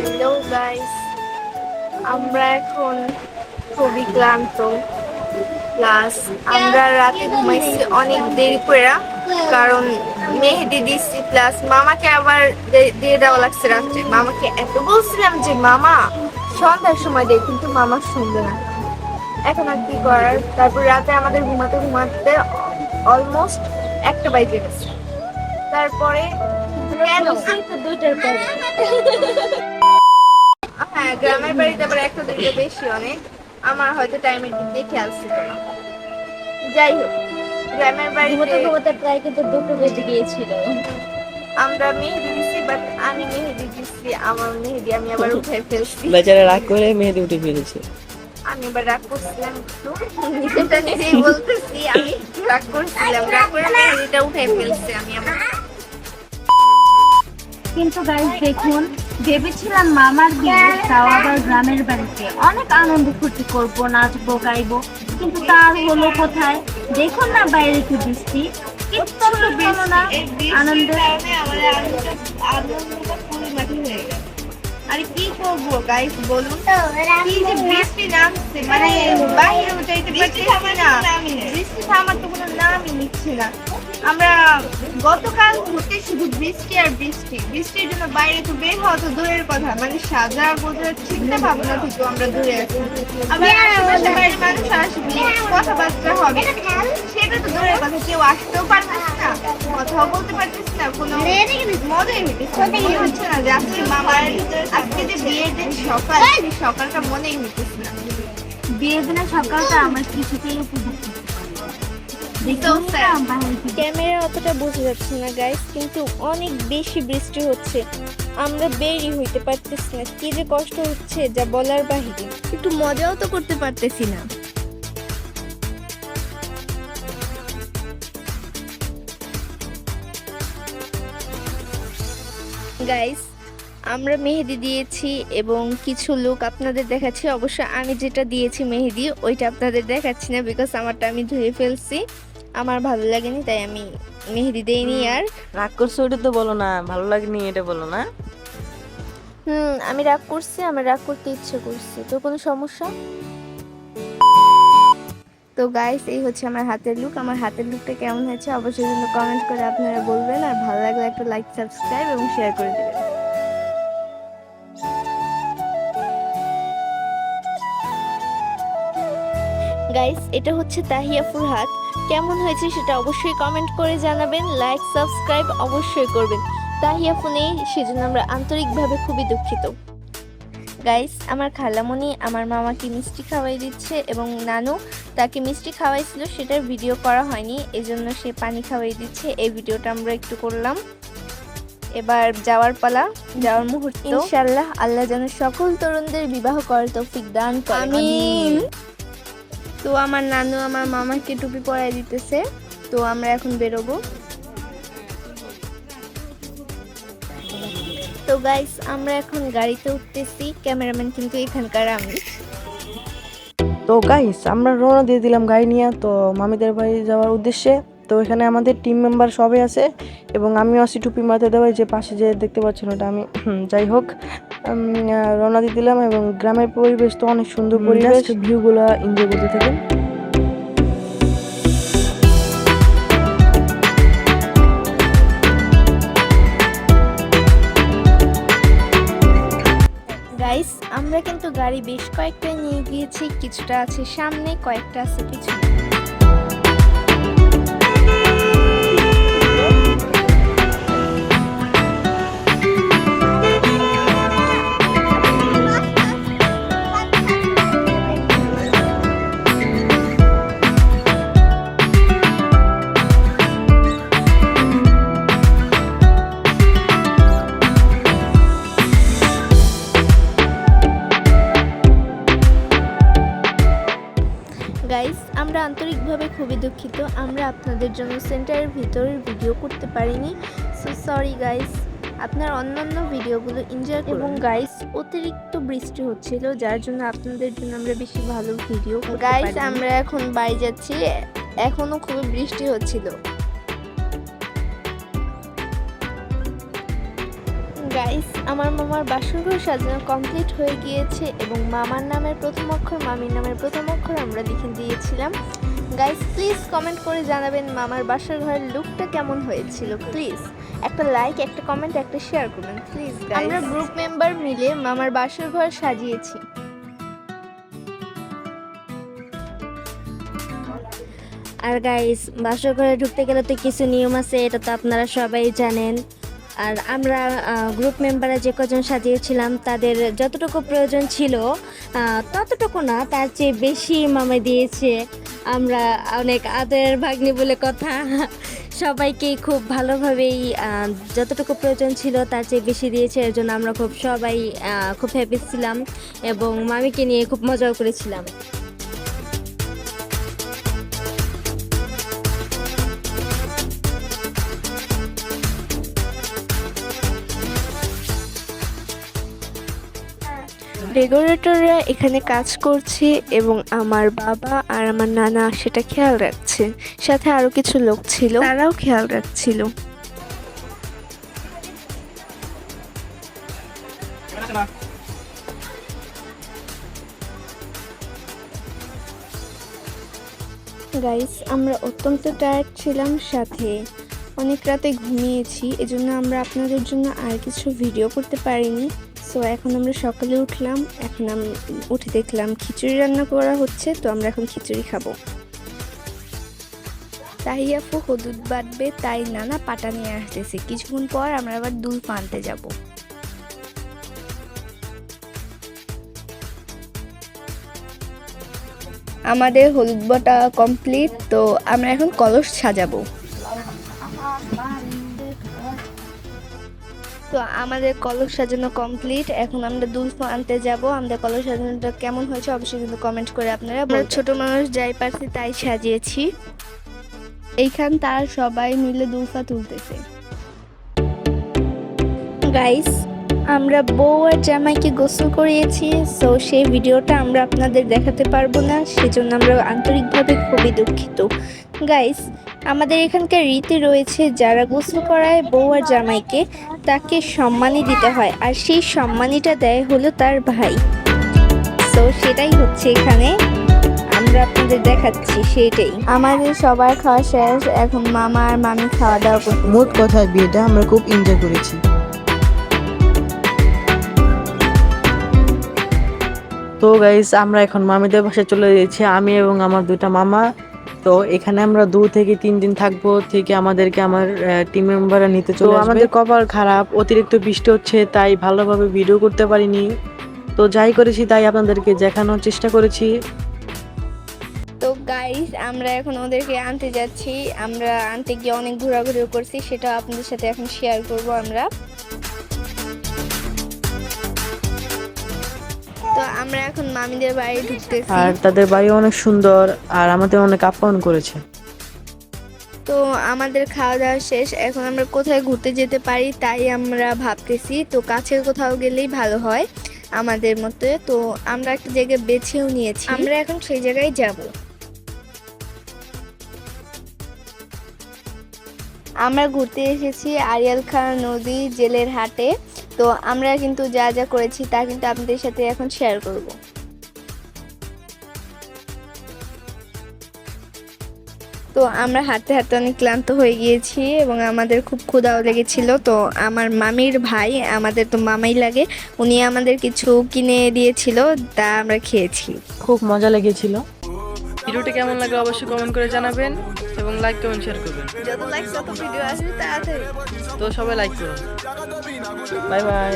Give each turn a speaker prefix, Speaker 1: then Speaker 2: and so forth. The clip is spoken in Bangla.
Speaker 1: হ্যালো গাইস, আমরা এখন খুবই ক্লান্ত। প্লাস আমরা রাতে ঘুমাইছি অনেক দেরি করে, কারণ মেহেদি দিচ্ছি। প্লাস মামাকে আবার দিয়ে দেওয়া লাগছে রাত্রে। মামাকে এত বলছিলাম যে মামা সন্ধ্যার সময় দেয়, কিন্তু মামা শুনবে না। এখন আর কি করার। তারপর রাতে আমাদের ঘুমাতে ঘুমাতে অলমোস্ট 1টা বাজে গেছে। তারপরে
Speaker 2: দুইটার পরে
Speaker 1: হ্যাঁ, গ্রামের বাড়িতে আবার 1-2টা বেশি অনেক। আমার হয়তো টাইমের দিক দিয়ে খেয়াল ছিল না। যাই হোক, গ্রামের বাড়িতে
Speaker 2: ঘুমোতে প্রায় কিন্তু 2টো বেজে গিয়েছিল।
Speaker 1: আমরা মেহেদি দিচ্ছি, বাট আমি মেহেদি দিচ্ছি, আমার মেহেদি আমি আবার উঠে ফেলছি।
Speaker 3: বেচারা রাগ করে মেহেদি উঠে ফেলেছে।
Speaker 1: আমি এবার রাগ করছিলাম একটু, নিজেটা নিজেই বলতেছি। আমি একটু রাগ করছিলাম, রাগ করে মেহেদিটা উঠে ফেলছি আমি আমার।
Speaker 2: কিন্তু গাইস দেখুন, ভেবেছিলাম মামার বিয়ে, তাও আবার গ্রামের বাড়িতে অনেক আনন্দ ফুর্তি করবো, নাচবো গাইবো, কিন্তু তার হলো কোথায়? দেখুন না বাইরে কি বৃষ্টি, কিচ্ছু হলো না আনন্দের।
Speaker 1: আনন্দটা পরিমাটি হয়ে গেল। আরে কি করবো গাইস বলুন, কি যে বৃষ্টি নামছে, মানে বাইরে যাইতে পারছি না। বৃষ্টি থামার তো কোনো নামই নিচ্ছে না। আমরা গতকাল ঘুরতে শুধু বৃষ্টি আর বৃষ্টি, বৃষ্টির জন্য বাইরে তো বের হওয়া তো দূরের কথা, মানে সাজা গোজার চিন্তা ভাবনা থেকেও আমরা দূরে আছি। আবার আশেপাশে বাড়ির মানুষ আসবে, কথাবার্তা হবে, সেটা তো দূরের কথা। কেউ আসতেও পারতেছে না, কথাও বলতে পারতেছি না, কোনো মজাই হচ্ছে না যে আজকে মামার আজকে যে বিয়ের দিন সকাল, সেই সকালটা মনেই হইতেছে না।
Speaker 2: বিয়ের দিনের সকালটা আমরা কিছুতেই উপভোগ করতে পারি না। দেখুন না বাইরে কি
Speaker 4: ক্যামেরা অতটা বোঝা যাচ্ছে না গাইস, কিন্তু অনেক বেশি বৃষ্টি হচ্ছে। আমরা বেরই হইতে পারতেছি না, কি যে কষ্ট হচ্ছে যা বলার বাহিরে। একটু মজাও তো করতে পারতেছি না। গাইস, আমরা মেহেদি দিয়েছি এবং কিছু লুক আপনাদের দেখাচ্ছি। অবশ্য আমি যেটা দিয়েছি মেহেদি, ওইটা আপনাদের দেখাচ্ছি না, বিকজ আমারটা আমি ধুয়ে ফেলছি। আমার ভালো লাগেনি, তাই আমি মেহেদি দেইনি। আর
Speaker 3: রাগ করছো ওটা তো বলো না, ভালো লাগেনি এটা বলো না।
Speaker 4: আমি রাগ করছি, আমার রাগ করতে ইচ্ছে করছে। তো কোনো সমস্যা? তো গাইস, এই হচ্ছে আমার হাতের লুক। আমার হাতের লুকটা কেমন হয়েছে অবশ্যই কিন্তু কমেন্ট করে আপনারা বলবেন। আর ভালো লাগলে একটা লাইক, সাবস্ক্রাইব এবং শেয়ার করে দেবেন। গাইস, এটা হচ্ছে তাহিয়াফুর হাত। কেমন হয়েছে সেটা অবশ্যই কমেন্ট করে জানাবেন। লাইক, সাবস্ক্রাইব অবশ্যই করবেন। তাহিয়াফু নেই, সেজন্য আমরা আন্তরিকভাবে খুবই দুঃখিত। গাইস, আমার খালামণি আমার মামাকে মিষ্টি খাওয়াই দিচ্ছে এবং নানু তাকে মিষ্টি খাওয়াইছিল, সেটার ভিডিও করা হয়নি, এজন্য সে পানি খাওয়াই দিচ্ছে। এই ভিডিওটা আমরা একটু করলাম। এবার যাওয়ার পালা, যাওয়ার মুহূর্ত। ইনশাআল্লাহ আল্লাহ যেন সকল তরুণদের বিবাহ করার তৌফিক দান করেন। আমিন। তো আমার নানু আমার মামাকে টুপি পরাই দিতেছে। তো আমরা এখন বেরোবো। তো গাইস, আমরা এখন গাড়িতে উঠতেছি। ক্যামেরাম্যান কিন্তু এখানকার আমি।
Speaker 3: তো গাইস, আমরা রওনা দিয়ে দিলাম গাড়ি নিয়ে, তো মামিদের বাড়ি যাওয়ার উদ্দেশ্যে। তো এখানে আমাদের টিম মেম্বার সবাই আছে এবং আমিও আছি টুপি মাথায় দেওয়াই, যে পাশে যে দেখতে পাচ্ছেন ওটা আমি। যাই হোক, রওনা দিয়ে দিলাম এবং গ্রামের পরিবেশ তো অনেক সুন্দর পরিবেশ, ভিউগুলো এনজয় করতে থাকেন।
Speaker 4: গাইস, আমরা কিন্তু গাড়ি বেশ কয়েকটা নিয়ে গিয়েছি। কিছুটা আছে সামনে, কয়েকটা আছে পিছনে। গাইস, আমরা আন্তরিকভাবে খুবই দুঃখিত, আমরা আপনাদের জন্য সেন্টারের ভিতরের ভিডিও করতে পারিনি। সো সরি গাইস, আপনার অন্যান্য ভিডিওগুলো এনজয় করুন। এবং গাইস, অতিরিক্ত বৃষ্টি হচ্ছিল, যার জন্য আপনাদের জন্য আমরা বেশি ভালো ভিডিও করতে পারিনি। গাইস, আমরা এখন বাড়ি যাচ্ছি, এখনো খুবই বৃষ্টি হচ্ছিল। গাইস, আমার মামার বাসরঘর সাজানো কমপ্লিট হয়ে গিয়েছে এবং মামার নামের প্রথম অক্ষর, মামির নামের প্রথম অক্ষর আমরা লিখে দিয়েছিলাম। গাইস, প্লিজ কমেন্ট করে জানাবেন মামার বাসর ঘরের লুকটা কেমন হয়েছিল। প্লিজ একটা লাইক, একটা কমেন্ট, একটা শেয়ার করবেন প্লিজ গাইস। আমরা গ্রুপ মেম্বার মিলে মামার বাসর ঘর সাজিয়েছি।
Speaker 2: আর গাইস, বাসর ঘরে ঢুকতে গেলে তো কিছু নিয়ম আছে, এটা তো আপনারা সবাই জানেন। আর আমরা গ্রুপ মেম্বাররা যে কজন সাজিয়েছিলাম তাদের যতটুকু প্রয়োজন ছিল ততটুকু না, তার চেয়ে বেশি মামা দিয়েছে। আমরা অনেক আদরের ভাগ্নি বলে কথা, সবাইকে খুব ভালোভাবেই যতটুকু প্রয়োজন ছিল তার চেয়ে বেশি দিয়েছে। এর জন্য আমরা সবাই খুব হ্যাপি ছিলাম এবং মামিকে নিয়ে খুব মজাও করেছিলাম।
Speaker 4: ডেকোরেটররা এখানে কাজ করছে এবং আমার বাবা আর আমার নানা সেটা খেয়াল রাখছে। সাথে আরো কিছু লোক ছিল, তারাও খেয়াল রাখছিল। গাইস, আমরা অত্যন্ত টায়ার্ড ছিলাম, সাথে অনেক রাতে ঘুমিয়েছি, এজন্য আমরা আপনাদের জন্য আর কিছু ভিডিও করতে পারিনি। সো এখন আমরা সকালে উঠলাম, এখন উঠে দেখলাম খিচুড়ি রান্না করা হচ্ছে, তো আমরা এখন খিচুড়ি খাবো। তাহিয়াফু হলুদ বাটবে, তাই নানা পাটা নিয়ে আসতেছে। কিছুক্ষণ পর আমরা আবার দুধ আনতে যাব। আমাদের হলুদ বাটা কমপ্লিট, তো আমরা এখন কলস সাজাবো। তো আমাদের কলস সাজানো কমপ্লিট, এখন আমরা দুধ আনতে যাব। আমাদের কলস সাজানোটা কেমন হয়েছে অবশ্যই কিন্তু কমেন্ট করে আপনারা। ছোট মানুষ যাই পারছি তাই সাজিয়েছি। এইখান তার সবাই মিলে দুলফা তুলতেছে। গাইস, আমরা বউ আর জামাইকে গোসল করিয়েছি, সো সেই ভিডিওটা আমরা আপনাদের দেখাতে পারবো না, সেজন্য আমরা আন্তরিকভাবে খুবই দুঃখিত। গাইস, আমাদের এখানকার রীতি রয়েছে, যারা গোসল করায় বউ আর জামাইকে তাকে সম্মানই দিতে হয়, আর সেই সম্মানটা দেয় হলো তার ভাই। সো সেটাই হচ্ছে এখানে আমরা আপনাদের দেখাচ্ছি, সেটাই। আমাদের সবার খাওয়া শেষ, এখন মামা আর মামি খাওয়া দাওয়া করছে।
Speaker 3: মোট কথা বিয়েটা আমরা খুব এনজয় করেছি। তো গাইস, আমরা এখন মামিদের বাসায় চলে যাচ্ছি, আমি এবং আমার দুটা মামা। তো এখানে আমরা 2 থেকে 3 দিন থাকবো, থেকে আমাদেরকে আমার টিম মেম্বাররা নিতে চলে আসবে। আমাদের কপাল খারাপ, অতিরিক্ত বৃষ্টি হচ্ছে, তাই ভালোভাবে ভিডিও করতে পারিনি। তো যাই করেছি তাই আপনাদেরকে দেখানোর চেষ্টা করেছি।
Speaker 4: তো গাইস, আমরা এখন ওদেরকে আনতে যাচ্ছি। আমরা আনতে গিয়ে অনেক ঘোরাঘুরিও করছি, সেটা আপনাদের সাথে এখন শেয়ার করব আমরা। তো আমরা এখন মামিদের বাড়ি ঢুকতেছি,
Speaker 3: আর তাদের বাড়ি অনেক সুন্দর, আর আমাদের অনেক আপ্যায়ন করেছে।
Speaker 4: তো আমাদের খাওয়া দাওয়া শেষ, এখন আমরা কোথায় ঘুরতে যেতে পারি তাই আমরা ভাবতেছি। তো কাছের কোথাও গেলেই ভালো হয় আমাদের মতে, তো আমরা একটা জায়গায় বেছেও নিয়েছি, আমরা এখন সেই জায়গায় যাব। আমরা ঘুরতে এসেছি আরিয়াল খান নদী জেলের হাটে। তো আমরা কিন্তু যা যা করেছি তা কিন্তু আপনাদের সাথে এখন শেয়ার করব। তো আমরা হাঁটতে হাঁটতে অনেক ক্লান্ত হয়ে গিয়েছি এবং আমাদের খুব ক্ষুধাও লেগেছিল। তো আমার মামির ভাই, আমাদের তো মামাই লাগে, উনি আমাদের কিছু কিনে দিয়েছিল, তা আমরা খেয়েছি।
Speaker 3: খুব মজা লেগেছিল। ভিডিওটি কেমন লাগলো অবশ্যই কমেন্ট করে জানাবেন এবং লাইক কমেন্ট শেয়ার করবেন।
Speaker 4: যত লাইক তত ভিডিও আসবে তাড়াতাড়ি।
Speaker 3: তো সবাই লাইক করুন। Bye bye.